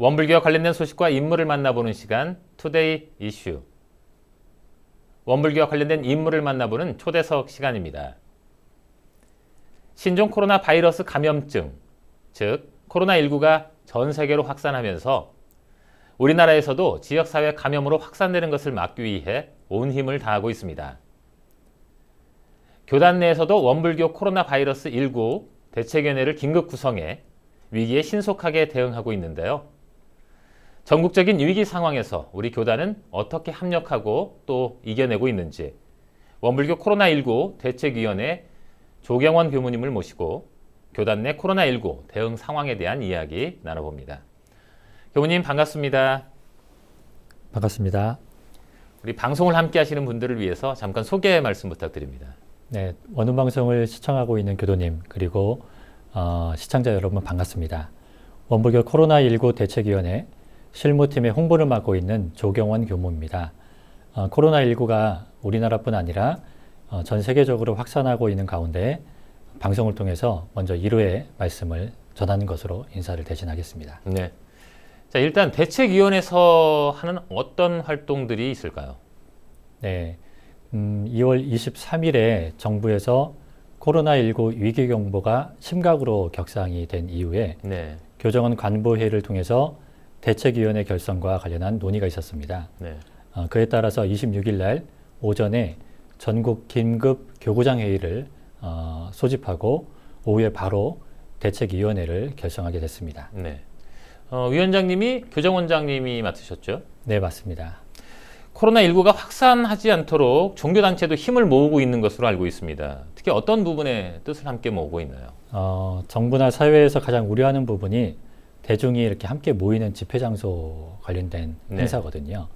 원불교와 관련된 소식과 인물을 만나보는 시간 투데이 이슈. 원불교와 관련된 인물을 만나보는 초대석 시간입니다. 신종 코로나 바이러스 감염증, 즉 코로나19가 전 세계로 확산하면서 우리나라에서도 지역사회 감염으로 확산되는 것을 막기 위해 온 힘을 다하고 있습니다. 교단 내에서도 원불교 코로나 바이러스 19 대책위원회를 긴급 구성해 위기에 신속하게 대응하고 있는데요. 전국적인 위기 상황에서 우리 교단은 어떻게 합력하고 또 이겨내고 있는지 원불교 코로나19 대책위원회 조경원 교무님을 모시고 교단 내 코로나19 대응 상황에 대한 이야기 나눠봅니다. 교무님 반갑습니다. 반갑습니다. 우리 방송을 함께 하시는 분들을 위해서 잠깐 소개 말씀 부탁드립니다. 네, 원음 방송을 시청하고 있는 교도님 그리고 시청자 여러분 반갑습니다. 원불교 코로나19 대책위원회 실무팀의 홍보를 맡고 있는 조경원 교무입니다. 코로나19가 우리나라뿐 아니라 전 세계적으로 확산하고 있는 가운데 방송을 통해서 먼저 1호의 말씀을 전하는 것으로 인사를 대신하겠습니다. 네. 자, 일단 대책위원회에서 하는 어떤 활동들이 있을까요? 네, 2월 23일에 정부에서 코로나19 위기경보가 심각으로 격상이 된 이후에 네. 교정원 간부회의를 통해서 대책위원회 결성과 관련한 논의가 있었습니다. 네. 그에 따라서 26일 날 오전에 전국 긴급 교구장 회의를 소집하고 오후에 바로 대책위원회를 결성하게 됐습니다. 네. 위원장님이 교정원장님이 맡으셨죠? 네, 맞습니다. 코로나19가 확산하지 않도록 종교단체도 힘을 모으고 있는 것으로 알고 있습니다. 특히 어떤 부분에 뜻을 함께 모으고 있나요? 정부나 사회에서 가장 우려하는 부분이 대중이 이렇게 함께 모이는 집회 장소 관련된 네. 행사거든요.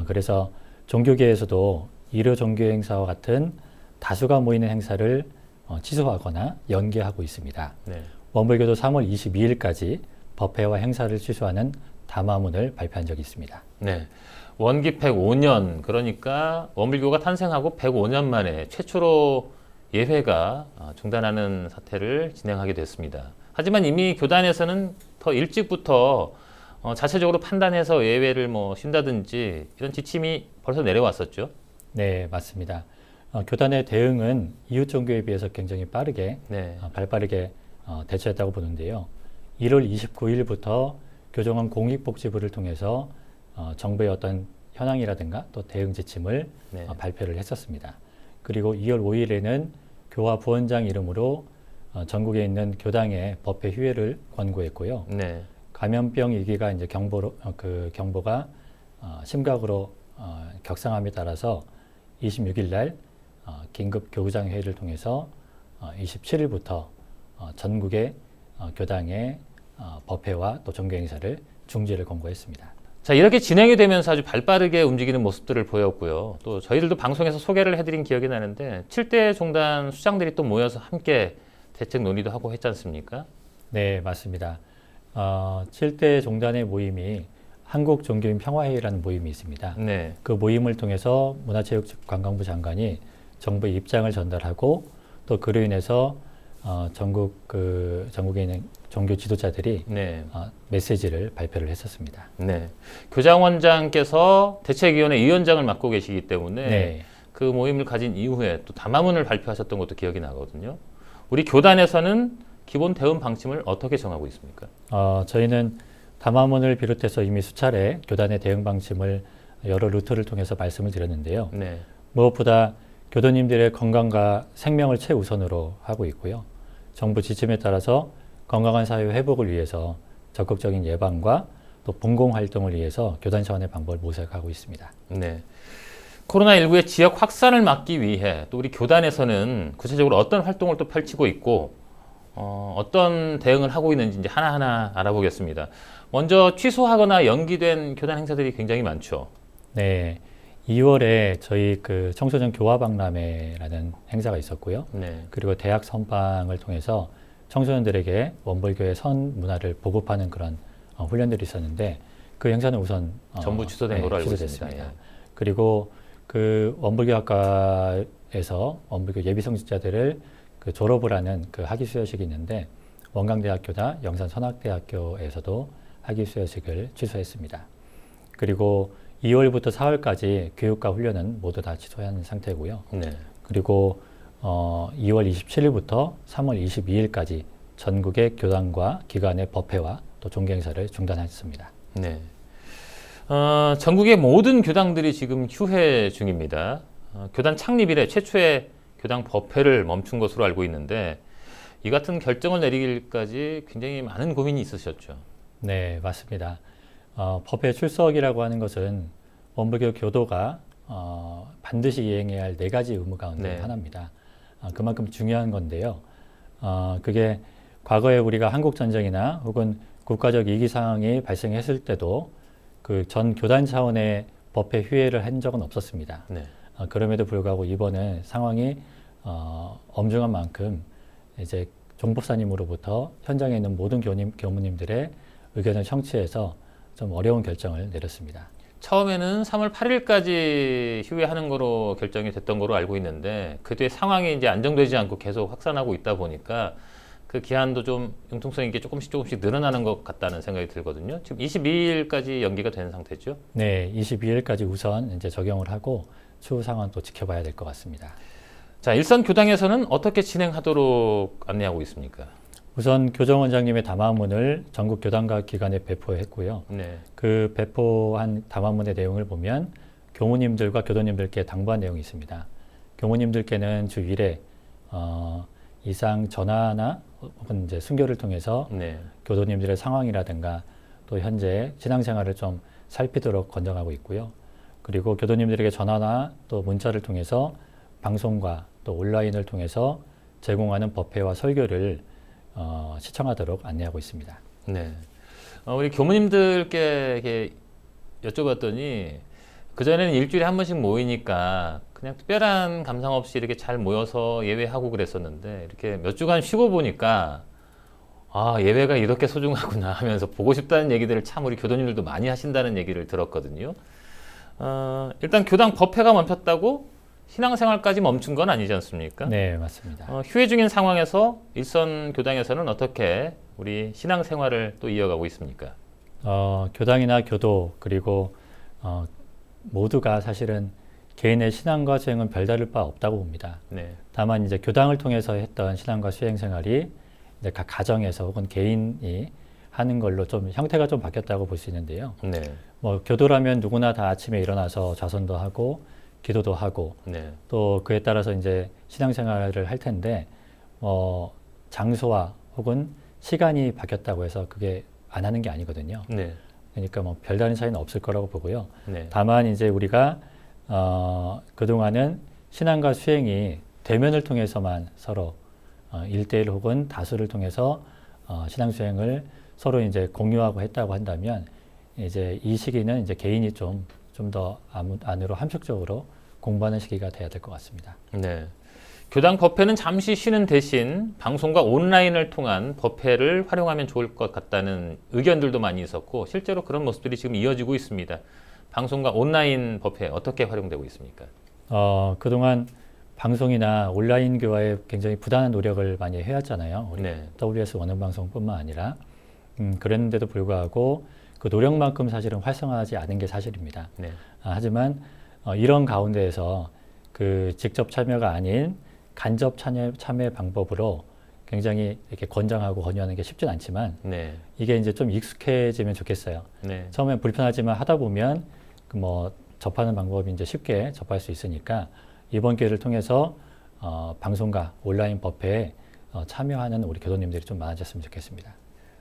그래서 종교계에서도 일요 종교 행사와 같은 다수가 모이는 행사를 취소하거나 연기하고 있습니다. 네. 원불교도 3월 22일까지 법회와 행사를 취소하는 담화문을 발표한 적이 있습니다. 네. 원기 105년, 그러니까 원불교가 탄생하고 105년 만에 최초로 예회가 중단하는 사태를 진행하게 됐습니다. 하지만 이미 교단에서는 더 일찍부터 자체적으로 판단해서 예외를 쉰다든지 이런 지침이 벌써 내려왔었죠. 네, 맞습니다. 교단의 대응은 이웃 종교에 비해서 굉장히 빠르게, 네. 발빠르게 대처했다고 보는데요. 1월 29일부터 교정원 공익복지부를 통해서 정부의 어떤 현황이라든가 또 대응 지침을 네. 발표를 했었습니다. 그리고 2월 5일에는 교화 부원장 이름으로 전국에 있는 교당의 법회 휴회를 권고했고요. 네. 감염병 위기가 이제 경보가 심각으로 격상함에 따라서 26일 날 긴급 교구장 회의를 통해서 27일부터 전국의 교당의 법회와 또 종교 행사를 중지를 권고했습니다. 자, 이렇게 진행이 되면서 아주 발빠르게 움직이는 모습들을 보였고요. 또 저희들도 방송에서 소개를 해드린 기억이 나는데 7대 종단 수장들이 또 모여서 함께 대책 논의도 하고 했지 않습니까? 네, 맞습니다. 7대 종단의 모임이 한국종교인 평화회의라는 모임이 있습니다. 네. 그 모임을 통해서 문화체육관광부 장관이 정부의 입장을 전달하고 또 그로 인해서 전국에 있는 종교 지도자들이 네. 메시지를 발표를 했었습니다. 네. 교장원장께서 대책위원회 위원장을 맡고 계시기 때문에 네. 그 모임을 가진 이후에 또 담화문을 발표하셨던 것도 기억이 나거든요. 우리 교단에서는 기본 대응 방침을 어떻게 정하고 있습니까? 저희는 담화문을 비롯해서 이미 수차례 교단의 대응 방침을 여러 루트를 통해서 말씀을 드렸는데요. 네. 무엇보다 교도님들의 건강과 생명을 최우선으로 하고 있고요. 정부 지침에 따라서 건강한 사회 회복을 위해서 적극적인 예방과 또 봉공 활동을 위해서 교단 차원의 방법을 모색하고 있습니다. 네. 코로나19의 지역 확산을 막기 위해 또 우리 교단에서는 구체적으로 어떤 활동을 또 펼치고 있고 어떤 대응을 하고 있는지 이제 하나하나 알아보겠습니다. 먼저 취소하거나 연기된 교단 행사들이 굉장히 많죠. 네. 2월에 저희 그 청소년 교화박람회라는 행사가 있었고요. 네. 그리고 대학 선방을 통해서 청소년들에게 원불교의 선 문화를 보급하는 그런 훈련들이 있었는데 그 행사는 우선 전부 취소된 걸로 알고 있습니다. 취소됐습니다. 그리고 그 원불교학과에서 원불교 예비성직자들을 그 졸업을 하는 그 학위 수여식이 있는데 원광대학교나 영산선학대학교에서도 학위 수여식을 취소했습니다. 그리고 2월부터 4월까지 교육과 훈련은 모두 다 취소한 상태고요. 네. 그리고 2월 27일부터 3월 22일까지 전국의 교단과 기관의 법회와 또 종교행사를 중단했습니다. 네. 전국의 모든 교당들이 지금 휴회 중입니다. 교단 창립 이래 최초의 교당 법회를 멈춘 것으로 알고 있는데 이 같은 결정을 내리기까지 굉장히 많은 고민이 있으셨죠. 네, 맞습니다. 법회 출석이라고 하는 것은 원불교 교도가 반드시 이행해야 할 4가지 의무 가운데 네. 하나입니다. 그만큼 중요한 건데요. 그게 과거에 우리가 한국전쟁이나 혹은 국가적 위기 상황이 발생했을 때도 그 전 교단 차원의 법회 휴회를 한 적은 없었습니다. 네. 그럼에도 불구하고 이번에 상황이 엄중한 만큼 이제 종법사님으로부터 현장에 있는 모든 교무님들의 의견을 청취해서 좀 어려운 결정을 내렸습니다. 처음에는 3월 8일까지 휴회하는 거로 결정이 됐던 거로 알고 있는데 그 뒤에 상황이 이제 안정되지 않고 계속 확산하고 있다 보니까 그 기한도 좀 융통성 있게 조금씩 늘어나는 것 같다는 생각이 들거든요. 지금 22일까지 연기가 된 상태죠? 네, 22일까지 우선 이제 적용을 하고 추후 상황 또 지켜봐야 될 것 같습니다. 자, 일선 교당에서는 어떻게 진행하도록 안내하고 있습니까? 우선 교정원장님의 담화문을 전국 교단과 기관에 배포했고요. 네. 그 배포한 담화문의 내용을 보면 교무님들과 교도님들께 당부한 내용이 있습니다. 교무님들께는 주 1회 이상 전화나 혹은 이제 순교를 통해서 네. 교도님들의 상황이라든가 또 현재 신앙생활을 좀 살피도록 권장하고 있고요. 그리고 교도님들에게 전화나 또 문자를 통해서 방송과 또 온라인을 통해서 제공하는 법회와 설교를 시청하도록 안내하고 있습니다. 네. 우리 교무님들께 이렇게 여쭤봤더니 그전에는 일주일에 한 번씩 모이니까 그냥 특별한 감상 없이 이렇게 잘 모여서 예배하고 그랬었는데 이렇게 몇 주간 쉬고 보니까 아, 예배가 이렇게 소중하구나 하면서 보고 싶다는 얘기들을 참 우리 교도님들도 많이 하신다는 얘기를 들었거든요. 일단 교당 법회가 멈췄다고 신앙생활까지 멈춘 건 아니지 않습니까? 네, 맞습니다. 휴회 중인 상황에서 일선 교당에서는 어떻게 우리 신앙생활을 또 이어가고 있습니까? 교당이나 교도 그리고 모두가 사실은 개인의 신앙과 수행은 별다를 바 없다고 봅니다. 네. 다만 이제 교당을 통해서 했던 신앙과 수행 생활이 이제 각 가정에서 혹은 개인이 하는 걸로 좀 형태가 좀 바뀌었다고 볼 수 있는데요. 네. 뭐 교도라면 누구나 다 아침에 일어나서 좌선도 하고 기도도 하고 네. 또 그에 따라서 이제 신앙생활을 할 텐데 장소와 혹은 시간이 바뀌었다고 해서 그게 안 하는 게 아니거든요. 네. 그러니까 뭐 별다른 차이는 없을 거라고 보고요. 네. 다만 이제 우리가 그동안은 신앙과 수행이 대면을 통해서만 서로 1대1 혹은 다수를 통해서 신앙 수행을 서로 이제 공유하고 했다고 한다면 이제 이 시기는 이제 개인이 좀 더 안으로 함축적으로 공부하는 시기가 돼야 될 것 같습니다. 네. 교당 법회는 잠시 쉬는 대신 방송과 온라인을 통한 법회를 활용하면 좋을 것 같다는 의견들도 많이 있었고 실제로 그런 모습들이 지금 이어지고 있습니다. 방송과 온라인 법회 어떻게 활용되고 있습니까? 그동안 방송이나 온라인 교화에 굉장히 부단한 노력을 많이 해왔잖아요. 우리 네. WS 원음방송뿐만 아니라 그랬는데도 불구하고 그 노력만큼 사실은 활성화하지 않은 게 사실입니다. 네. 하지만 이런 가운데에서 그 직접 참여가 아닌 간접 참여 방법으로 굉장히 이렇게 권장하고 권유하는 게 쉽진 않지만 네. 이게 이제 좀 익숙해지면 좋겠어요. 네. 처음엔 불편하지만 하다 보면 그 뭐 접하는 방법이 이제 쉽게 접할 수 있으니까 이번 기회를 통해서 방송과 온라인 법회에 참여하는 우리 교도님들이 좀 많아졌으면 좋겠습니다.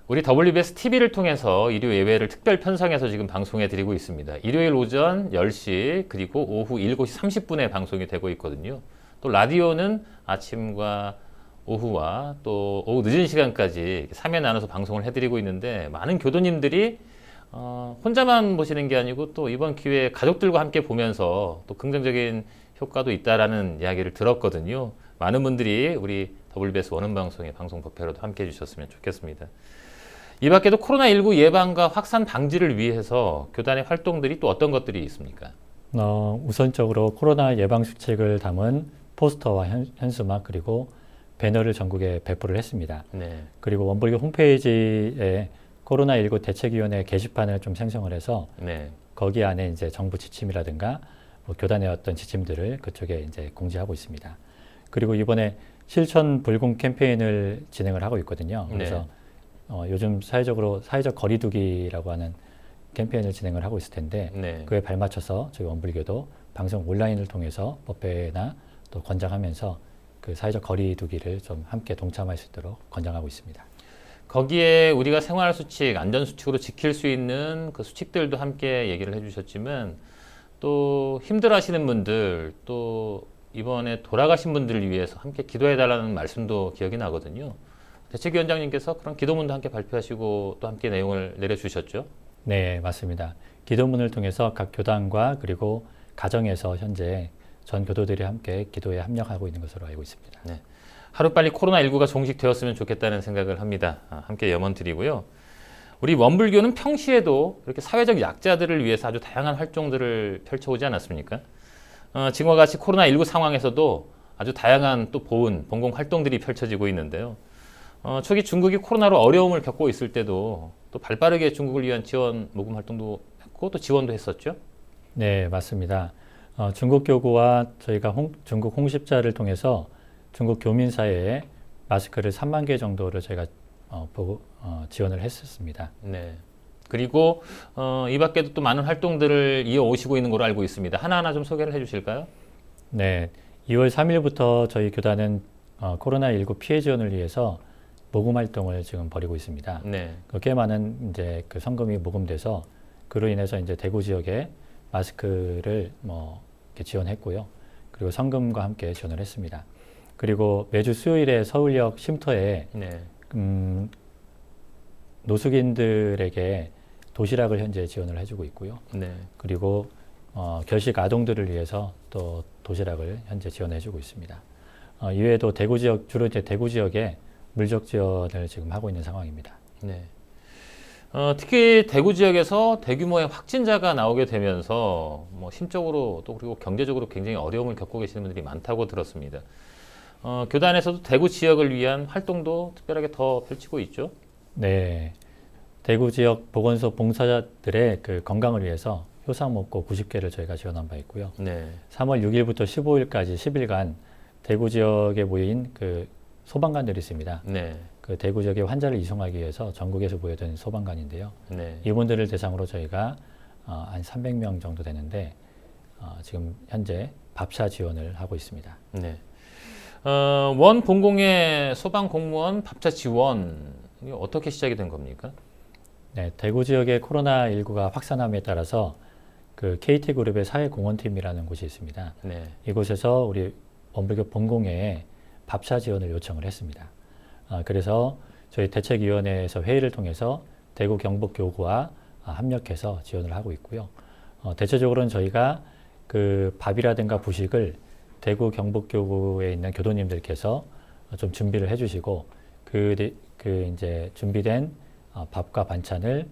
우리 WBS TV를 통해서 일요 예배를 특별 편성해서 지금 방송해 드리고 있습니다. 일요일 오전 10시 그리고 오후 7시 30분에 방송이 되고 있거든요. 또 라디오는 아침과 오후와 또 오후 늦은 시간까지 3회 나눠서 방송을 해드리고 있는데 많은 교도님들이 혼자만 보시는 게 아니고 또 이번 기회에 가족들과 함께 보면서 또 긍정적인 효과도 있다라는 이야기를 들었거든요. 많은 분들이 우리 WBS 원음방송의 방송 법회로도 함께 해주셨으면 좋겠습니다. 이 밖에도 코로나19 예방과 확산 방지를 위해서 교단의 활동들이 또 어떤 것들이 있습니까? 우선적으로 코로나 예방 수칙을 담은 포스터와 현수막 그리고 배너를 전국에 배포를 했습니다. 네. 그리고 원불교 홈페이지에 코로나19 대책위원회 게시판을 좀 생성을 해서 네. 거기 안에 이제 정부 지침이라든가 뭐 교단의 어떤 지침들을 그쪽에 이제 공지하고 있습니다. 그리고 이번에 실천 불공 캠페인을 진행을 하고 있거든요. 그래서 요즘 사회적 거리두기라고 하는 캠페인을 진행을 하고 있을 텐데 네. 그에 발맞춰서 저희 원불교도 방송 온라인을 통해서 법회나 또 권장하면서 그 사회적 거리두기를 좀 함께 동참할 수 있도록 권장하고 있습니다. 거기에 우리가 생활 수칙, 안전 수칙으로 지킬 수 있는 그 수칙들도 함께 얘기를 해주셨지만 또 힘들어하시는 분들 또 이번에 돌아가신 분들을 위해서 함께 기도해달라는 말씀도 기억이 나거든요. 대책위원장님께서 그런 기도문도 함께 발표하시고 또 함께 내용을 내려주셨죠. 네, 맞습니다. 기도문을 통해서 각 교단과 그리고 가정에서 현재 전 교도들이 함께 기도에 합력하고 있는 것으로 알고 있습니다. 네. 하루빨리 코로나19가 종식되었으면 좋겠다는 생각을 합니다. 함께 염원드리고요. 우리 원불교는 평시에도 이렇게 사회적 약자들을 위해서 아주 다양한 활동들을 펼쳐오지 않았습니까? 지금과 같이 코로나19 상황에서도 아주 다양한 또 보훈, 봉공 활동들이 펼쳐지고 있는데요. 초기 중국이 코로나로 어려움을 겪고 있을 때도 또 발빠르게 중국을 위한 지원 모금 활동도 했고 또 지원도 했었죠. 네, 맞습니다. 중국 교구와 저희가 중국 홍십자를 통해서 중국 교민 사회에 마스크를 3만 개 정도를 저희가 지원을 했었습니다. 네. 그리고 이 밖에도 또 많은 활동들을 이어오시고 있는 걸로 알고 있습니다. 하나하나 좀 소개를 해주실까요? 네, 2월 3일부터 저희 교단은 코로나19 피해 지원을 위해서 모금 활동을 지금 벌이고 있습니다. 네. 꽤 많은 이제 그 성금이 모금돼서 그로 인해서 이제 대구 지역에 마스크를 이렇게 지원했고요. 그리고 성금과 함께 지원을 했습니다. 그리고 매주 수요일에 서울역 쉼터에 네. 노숙인들에게 도시락을 현재 지원을 해주고 있고요. 네. 그리고 결식 아동들을 위해서 또 도시락을 현재 지원해주고 있습니다. 이외에도 대구 지역 주로 이제 대구 지역에 물적 지원을 지금 하고 있는 상황입니다. 네. 특히 대구 지역에서 대규모의 확진자가 나오게 되면서 심적으로 또 그리고 경제적으로 굉장히 어려움을 겪고 계시는 분들이 많다고 들었습니다. 교단에서도 대구 지역을 위한 활동도 특별하게 더 펼치고 있죠. 네, 대구 지역 보건소 봉사자들의 그 건강을 위해서 효상 먹고 90개를 저희가 지원한 바 있고요. 네. 3월 6일부터 15일까지 10일간 대구 지역에 모인 그 소방관들이 있습니다. 네. 그 대구 지역의 환자를 이송하기 위해서 전국에서 모여든 소방관인데요. 네. 이분들을 대상으로 저희가 한 300명 정도 되는데 지금 현재 밥차 지원을 하고 있습니다. 네. 원 본공의 소방 공무원 밥차 지원 이게 어떻게 시작이 된 겁니까? 네, 대구 지역의 코로나19가 확산함에 따라서 그 KT그룹의 사회공헌팀이라는 곳이 있습니다. 네. 이곳에서 우리 원불교 본공회에 밥차 지원을 요청을 했습니다. 그래서 저희 대책위원회에서 회의를 통해서 대구 경북교구와 합력해서 지원을 하고 있고요. 대체적으로는 저희가 그 밥이라든가 부식을 대구 경북교구에 있는 교도님들께서 좀 준비를 해주시고 그 이제 준비된 밥과 반찬을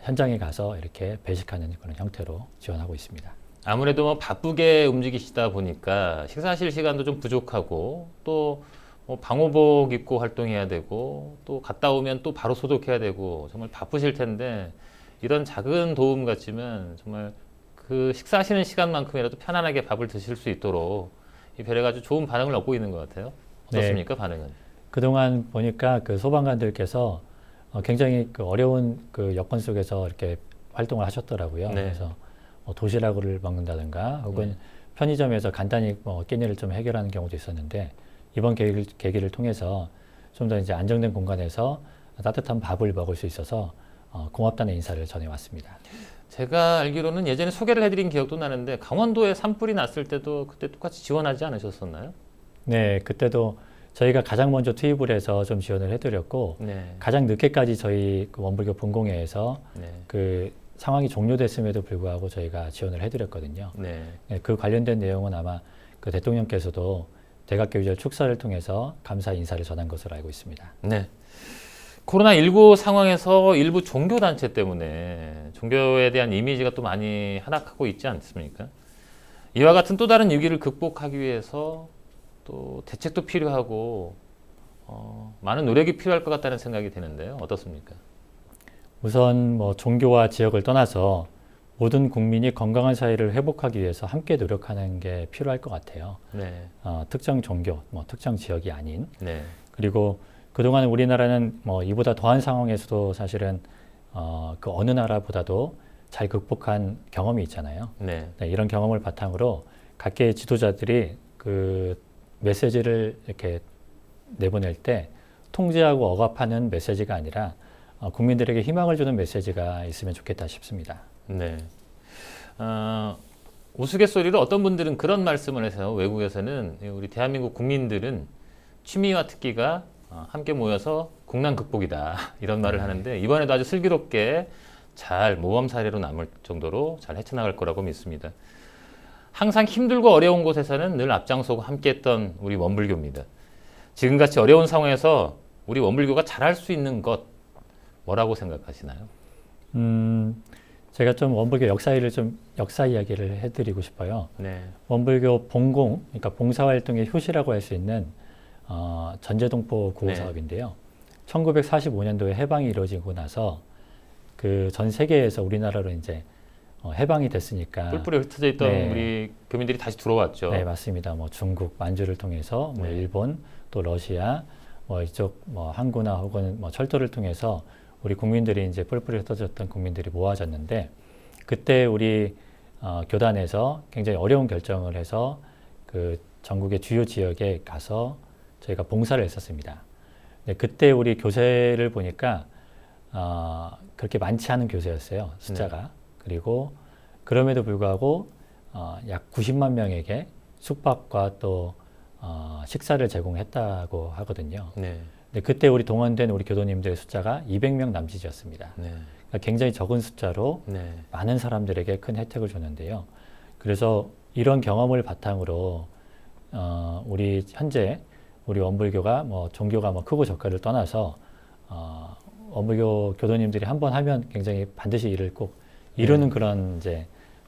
현장에 가서 이렇게 배식하는 그런 형태로 지원하고 있습니다. 아무래도 바쁘게 움직이시다 보니까 식사하실 시간도 좀 부족하고 또 방호복 입고 활동해야 되고 또 갔다 오면 또 바로 소독해야 되고 정말 바쁘실 텐데 이런 작은 도움 같지만 정말 그 식사하시는 시간만큼이라도 편안하게 밥을 드실 수 있도록 이 배려가 아주 좋은 반응을 얻고 있는 것 같아요. 어떻습니까, 네. 반응은? 그동안 보니까 그 소방관들께서 굉장히 그 어려운 그 여건 속에서 이렇게 활동을 하셨더라고요. 네. 그래서 도시락을 먹는다든가 혹은 편의점에서 간단히 끼니를 좀 해결하는 경우도 있었는데 이번 계기를 통해서 좀 더 이제 안정된 공간에서 따뜻한 밥을 먹을 수 있어서 고맙다는 인사를 전해왔습니다. 제가 알기로는 예전에 소개를 해드린 기억도 나는데 강원도에 산불이 났을 때도 그때 똑같이 지원하지 않으셨었나요? 네, 그때도 저희가 가장 먼저 투입을 해서 좀 지원을 해드렸고 네. 가장 늦게까지 저희 그 원불교 본공회에서 네. 그 상황이 종료됐음에도 불구하고 저희가 지원을 해드렸거든요. 네. 네, 그 관련된 내용은 아마 그 대통령께서도 대각교절 축사를 통해서 감사 인사를 전한 것으로 알고 있습니다. 네. 코로나19 상황에서 일부 종교단체 때문에 종교에 대한 이미지가 또 많이 하락하고 있지 않습니까? 이와 같은 또 다른 위기를 극복하기 위해서 또 대책도 필요하고 많은 노력이 필요할 것 같다는 생각이 드는데요. 어떻습니까? 우선 뭐 종교와 지역을 떠나서 모든 국민이 건강한 사회를 회복하기 위해서 함께 노력하는 게 필요할 것 같아요. 네. 특정 종교, 뭐 특정 지역이 아닌. 네. 그리고 그동안 우리나라는 뭐 이보다 더한 상황에서도 사실은 그 어느 나라보다도 잘 극복한 경험이 있잖아요. 네. 네, 이런 경험을 바탕으로 각계의 지도자들이 그 메시지를 이렇게 내보낼 때 통제하고 억압하는 메시지가 아니라 국민들에게 희망을 주는 메시지가 있으면 좋겠다 싶습니다. 네. 우스갯소리로 어떤 분들은 그런 말씀을 해서 외국에서는 우리 대한민국 국민들은 취미와 특기가 함께 모여서 국난 극복이다 이런 말을 하는데 이번에도 아주 슬기롭게 잘 모범 사례로 남을 정도로 잘 헤쳐나갈 거라고 믿습니다. 항상 힘들고 어려운 곳에서는 늘 앞장서고 함께했던 우리 원불교입니다. 지금같이 어려운 상황에서 우리 원불교가 잘할 수 있는 것 뭐라고 생각하시나요? 제가 좀 원불교 역사 이야기를 해드리고 싶어요. 네. 원불교 봉공, 그러니까 봉사활동의 효시라고 할 수 있는 전제동포 구호 네. 사업인데요. 1945년도에 해방이 이루어지고 나서 그 전 세계에서 우리나라로 이제 해방이 됐으니까 뿔뿔이 흩어져 있던 네. 우리 교민들이 다시 들어왔죠. 네, 맞습니다. 뭐 중국 만주를 통해서 뭐 네. 일본 또 러시아 뭐 이쪽 뭐 항구나 혹은 뭐 철도를 통해서 우리 국민들이 이제 뿔뿔이 흩어졌던 국민들이 모아졌는데 그때 우리 교단에서 굉장히 어려운 결정을 해서 그 전국의 주요 지역에 가서 저희가 봉사를 했었습니다. 네, 그때 우리 교세를 보니까 그렇게 많지 않은 교세였어요. 숫자가. 네. 그리고 그럼에도 불구하고 약 90만 명에게 숙박과 또 식사를 제공했다고 하거든요. 네. 근데 그때 우리 동원된 우리 교도님들의 숫자가 200명 남짓이었습니다. 네. 그러니까 굉장히 적은 숫자로 네. 많은 사람들에게 큰 혜택을 줬는데요. 그래서 이런 경험을 바탕으로 우리 현재 우리 원불교가 뭐 종교가 뭐 크고 적가를 떠나서 원불교 교도님들이 한번 하면 굉장히 반드시 일을 꼭 이루는 그런 이제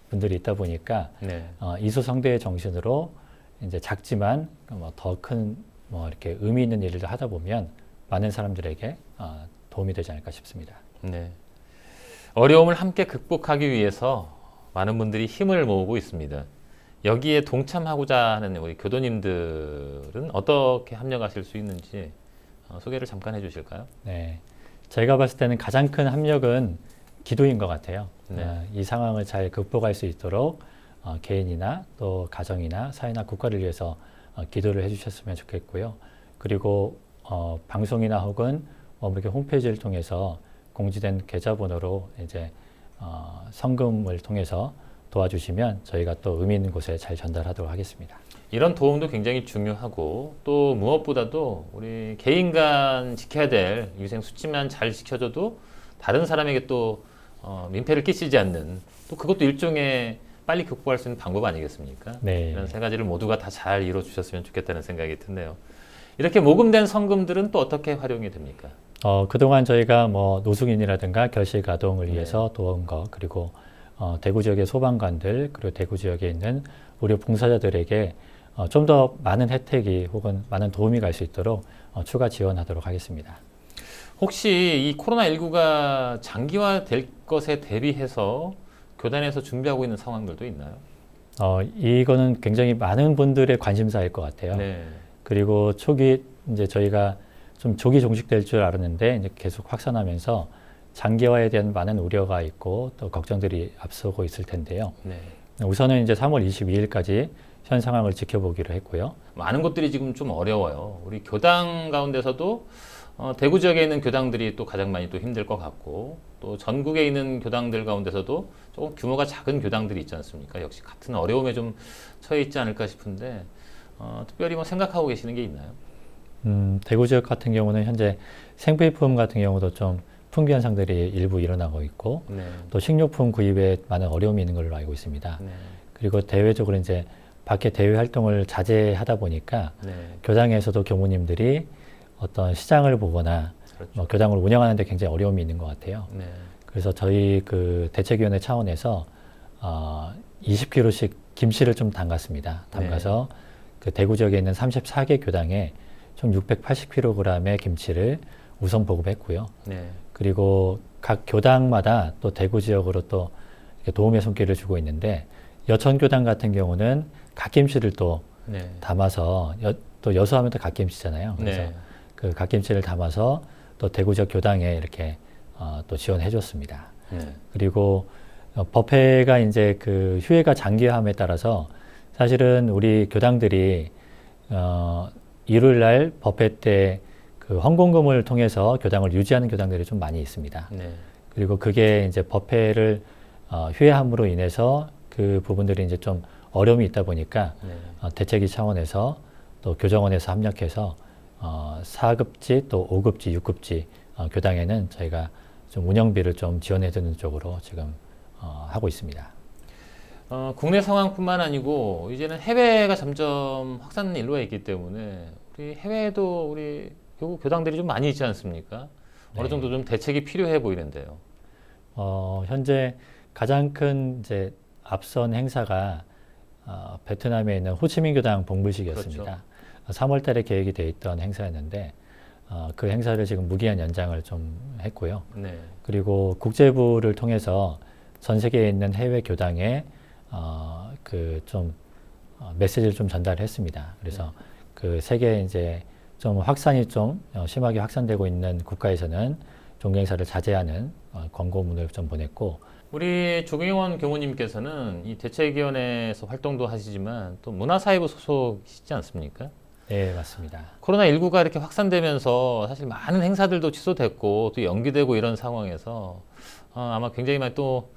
분들이 있다 보니까 네. 이소성대의 정신으로 이제 작지만 더 큰 뭐 이렇게 의미 있는 일을 하다 보면 많은 사람들에게 도움이 되지 않을까 싶습니다. 네. 어려움을 함께 극복하기 위해서 많은 분들이 힘을 모으고 있습니다. 여기에 동참하고자 하는 우리 교도님들은 어떻게 합력하실 수 있는지 소개를 잠깐 해주실까요? 네, 제가 봤을 때는 가장 큰 합력은 기도인 것 같아요. 네. 이 상황을 잘 극복할 수 있도록 개인이나 또 가정이나 사회나 국가를 위해서 기도를 해주셨으면 좋겠고요. 그리고 방송이나 혹은 원불교 홈페이지를 통해서 공지된 계좌번호로 이제 성금을 통해서 도와주시면 저희가 또 의미 있는 곳에 잘 전달하도록 하겠습니다. 이런 도움도 굉장히 중요하고 또 무엇보다도 우리 개인 간 지켜야 될 위생 수치만 잘 지켜줘도 다른 사람에게 또 민폐를 끼치지 않는 또 그것도 일종의 빨리 극복할 수 있는 방법 아니겠습니까? 네. 이런 세 가지를 모두가 다 잘 이루어 주셨으면 좋겠다는 생각이 드네요. 이렇게 모금된 성금들은 또 어떻게 활용이 됩니까? 그동안 저희가 뭐 노숙인이라든가 결식 아동을 네. 위해서 도운 거 그리고 대구 지역의 소방관들 그리고 대구 지역에 있는 의료 봉사자들에게 좀 더 많은 혜택이 혹은 많은 도움이 갈 수 있도록 추가 지원하도록 하겠습니다. 혹시 이 코로나19가 장기화될 것에 대비해서 교단에서 준비하고 있는 상황들도 있나요? 이거는 굉장히 많은 분들의 관심사일 것 같아요. 네. 그리고 초기 이제 저희가 좀 조기 종식될 줄 알았는데 이제 계속 확산하면서 장기화에 대한 많은 우려가 있고 또 걱정들이 앞서고 있을 텐데요. 네. 우선은 이제 3월 22일까지 현 상황을 지켜보기로 했고요. 많은 것들이 지금 좀 어려워요. 우리 교당 가운데서도 대구 지역에 있는 교당들이 또 가장 많이 또 힘들 것 같고 또 전국에 있는 교당들 가운데서도 조금 규모가 작은 교당들이 있지 않습니까? 역시 같은 어려움에 좀 처해 있지 않을까 싶은데 특별히 뭐 생각하고 계시는 게 있나요? 대구 지역 같은 경우는 현재 생필품 같은 경우도 좀 품귀 현상들이 일부 일어나고 있고 네. 또 식료품 구입에 많은 어려움이 있는 걸로 알고 있습니다. 네. 그리고 대외적으로 이제 밖에 대외 활동을 자제하다 보니까 네. 교당에서도 교무님들이 어떤 시장을 보거나 그렇죠. 뭐 교당을 운영하는 데 굉장히 어려움이 있는 것 같아요. 네. 그래서 저희 그 대책위원회 차원에서 20kg씩 김치를 좀 담갔습니다. 담가서 그 대구 지역에 있는 34개 교당에 총 680kg의 김치를 우선 보급했고요. 네. 그리고 각 교당마다 또 대구 지역으로 또 이렇게 도움의 손길을 주고 있는데 여천교당 같은 경우는 갓김치를 또 네. 담아서 또 여수하면 또 갓김치잖아요. 그래서 네. 그 갓김치를 담아서 또 대구 지역 교당에 이렇게 또 지원해 줬습니다. 네. 그리고 법회가 이제 그 휴회가 장기화함에 따라서 사실은 우리 교당들이 일요일 날 법회 때 그 헌금금을 통해서 교당을 유지하는 교당들이 좀 많이 있습니다. 네. 그리고 그게 이제 법회를 휴회함으로 인해서 그 부분들이 이제 좀 어려움이 있다 보니까 네. 대책위 차원에서 또 교정원에서 협력해서 4급지 또 5급지, 6급지 교당에는 저희가 좀 운영비를 좀 지원해 드는 쪽으로 지금 하고 있습니다. 국내 상황뿐만 아니고 이제는 해외가 점점 확산 일로에 있기 때문에 우리 해외에도 우리 교당들이 좀 많이 있지 않습니까? 네. 어느 정도 좀 대책이 필요해 보이는데요. 현재 가장 큰 이제 앞선 행사가 베트남에 있는 호치민 교당 봉부식이었습니다. 그렇죠. 3월 달에 계획이 돼 있던 행사였는데 그 행사를 지금 무기한 연장을 좀 했고요. 네. 그리고 국제부를 통해서 전 세계에 있는 해외 교당에 그 좀 메시지를 좀 전달했습니다. 그래서 그 세계 이제 좀 확산이 좀 심하게 확산되고 있는 국가에서는 종교행사를 자제하는 권고문을 좀 보냈고, 우리 조경원 교무님께서는 이 대책위원회에서 활동도 하시지만 또 문화사회부 소속이시지 않습니까? 네, 맞습니다. 코로나19가 이렇게 확산되면서 사실 많은 행사들도 취소됐고 또 연기되고 이런 상황에서 아마 굉장히 많이 또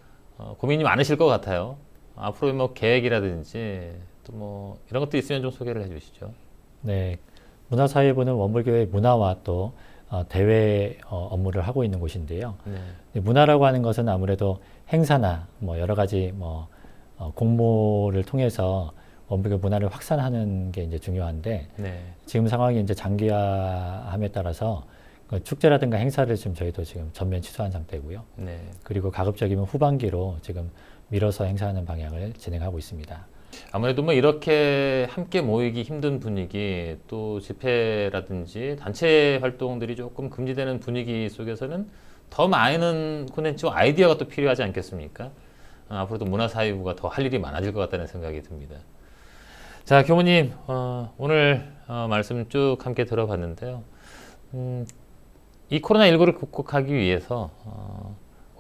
고민이 많으실 것 같아요. 앞으로 뭐 계획이라든지 또 뭐 이런 것도 있으면 좀 소개를 해주시죠. 네, 문화사회부는 원불교의 문화와 또 대외 업무를 하고 있는 곳인데요. 네. 문화라고 하는 것은 아무래도 행사나 뭐 여러 가지 뭐 공모를 통해서 원불교 문화를 확산하는 게 이제 중요한데, 네. 지금 상황이 이제 장기화함에 따라서 그 축제라든가 행사를 지금 저희도 지금 전면 취소한 상태고요. 네. 그리고 가급적이면 후반기로 지금 미뤄서 행사하는 방향을 진행하고 있습니다. 아무래도 뭐 이렇게 함께 모이기 힘든 분위기, 또 집회라든지 단체 활동들이 조금 금지되는 분위기 속에서는 더 많은 콘텐츠와 아이디어가 또 필요하지 않겠습니까? 앞으로도 문화사회부가 더 할 일이 많아질 것 같다는 생각이 듭니다. 자, 교무님, 오늘 말씀 쭉 함께 들어봤는데요. 이 코로나19를 극복하기 위해서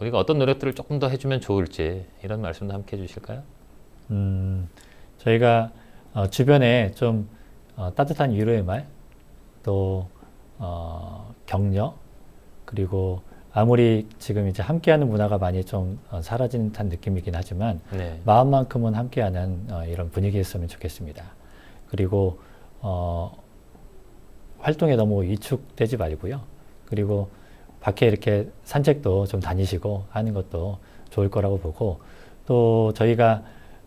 우리가 어떤 노력들을 조금 더 해주면 좋을지 이런 말씀도 함께 해주실까요? 저희가 주변에 좀 따뜻한 위로의 말, 또 격려, 그리고 아무리 지금 이제 함께하는 문화가 많이 좀 사라진 듯한 느낌이긴 하지만 네. 마음만큼은 함께하는 이런 분위기였으면 좋겠습니다. 그리고 활동에 너무 위축되지 말고요. 그리고 밖에 이렇게 산책도 좀 다니시고 하는 것도 좋을 거라고 보고, 또 저희가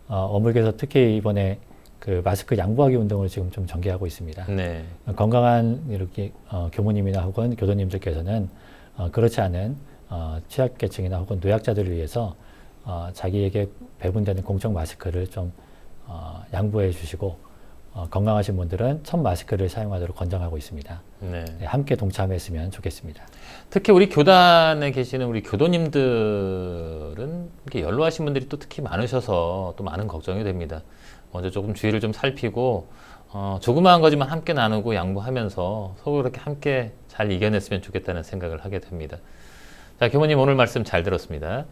원불교에서 특히 이번에 그 마스크 양보하기 운동을 지금 좀 전개하고 있습니다. 네. 건강한 이렇게 교무님이나 혹은 교도님들께서는 그렇지 않은 취약계층이나 혹은 노약자들을 위해서 자기에게 배분되는 공적 마스크를 좀 양보해 주시고, 건강하신 분들은 첫 마스크를 사용하도록 권장하고 있습니다. 네. 네, 함께 동참했으면 좋겠습니다. 특히 우리 교단에 계시는 우리 교도님들은 이렇게 연로하신 분들이 또 특히 많으셔서 또 많은 걱정이 됩니다. 먼저 조금 주의를 좀 살피고 조그마한 거지만 함께 나누고 양보하면서 서로 이렇게 함께 잘 이겨냈으면 좋겠다는 생각을 하게 됩니다. 자, 교무님 오늘 말씀 잘 들었습니다.